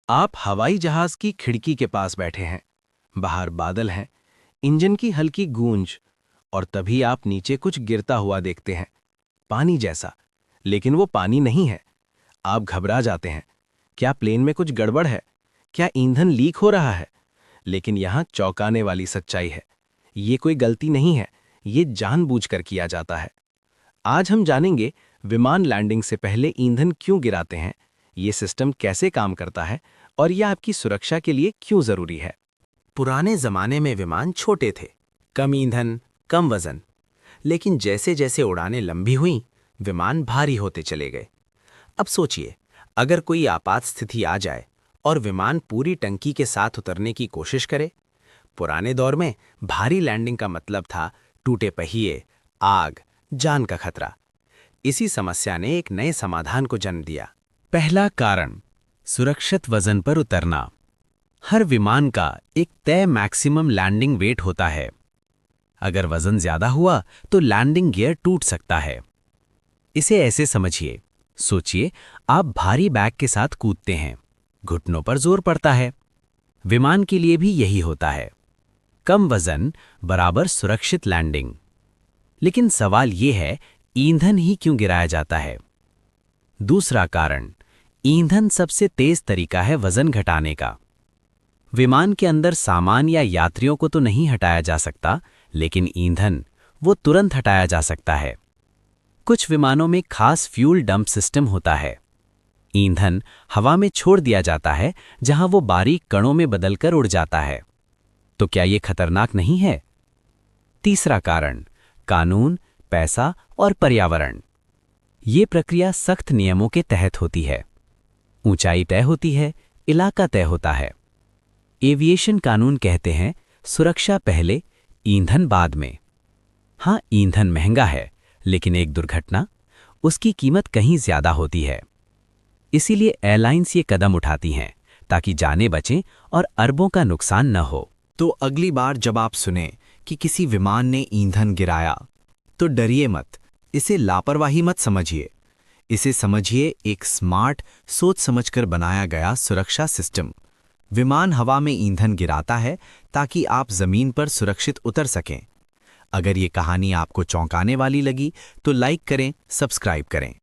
आप हवाई जहाज की खिड़की के पास बैठे हैं। बाहर बादल हैं, इंजन की हल्की गूंज, और तभी आप नीचे कुछ गिरता हुआ देखते हैं, पानी जैसा। लेकिन वो पानी नहीं है। आप घबरा जाते हैं। क्या प्लेन में कुछ गड़बड़ है? क्या ईंधन लीक हो रहा है? लेकिन यहाँ चौंकाने वाली सच्चाई है। ये कोई गलती नहीं है, ये जानबूझकर किया जाता है। आज हम जानेंगे विमान लैंडिंग से पहले ईंधन क्यों गिराते हैं, ये सिस्टम कैसे काम करता है और यह आपकी सुरक्षा के लिए क्यों जरूरी है। पुराने जमाने में विमान छोटे थे, कम ईंधन, कम वजन। लेकिन जैसे जैसे उड़ानें लंबी हुईं, विमान भारी होते चले गए। अब सोचिए, अगर कोई आपात स्थिति आ जाए और विमान पूरी टंकी के साथ उतरने की कोशिश करे। पुराने दौर में भारी लैंडिंग का मतलब था टूटे पहिए, आग, जान का खतरा। इसी समस्या ने एक नए समाधान को जन्म दिया। पहला कारण, सुरक्षित वजन पर उतरना। हर विमान का एक तय मैक्सिमम लैंडिंग वेट होता है। अगर वजन ज्यादा हुआ तो लैंडिंग गियर टूट सकता है। इसे ऐसे समझिए, सोचिए आप भारी बैग के साथ कूदते हैं, घुटनों पर जोर पड़ता है। विमान के लिए भी यही होता है, कम वजन बराबर सुरक्षित लैंडिंग। लेकिन सवाल यह है, ईंधन ही क्यों गिराया जाता है? दूसरा कारण, ईंधन सबसे तेज तरीका है वजन घटाने का। विमान के अंदर सामान या यात्रियों को तो नहीं हटाया जा सकता, लेकिन ईंधन वो तुरंत हटाया जा सकता है। कुछ विमानों में खास फ्यूल डंप सिस्टम होता है। ईंधन हवा में छोड़ दिया जाता है, जहां वो बारीक कणों में बदलकर उड़ जाता है। तो क्या ये खतरनाक नहीं है? तीसरा कारण, कानून, पैसा और पर्यावरण। ये प्रक्रिया सख्त नियमों के तहत होती है। ऊंचाई तय होती है, इलाका तय होता है। एविएशन कानून कहते हैं, सुरक्षा पहले, ईंधन बाद में। हाँ, ईंधन महंगा है, लेकिन एक दुर्घटना, उसकी कीमत कहीं ज्यादा होती है। इसीलिए एयरलाइंस ये कदम उठाती हैं, ताकि जानें बचें और अरबों का नुकसान न हो। तो अगली बार जब आप सुने कि किसी विमान ने ईंधन गिराया, तो डरिए मत, इसे लापरवाही मत समझिए। इसे समझिए एक स्मार्ट, सोच समझकर बनाया गया सुरक्षा सिस्टम। विमान हवा में ईंधन गिराता है ताकि आप जमीन पर सुरक्षित उतर सकें। अगर ये कहानी आपको चौंकाने वाली लगी तो लाइक करें, सब्सक्राइब करें।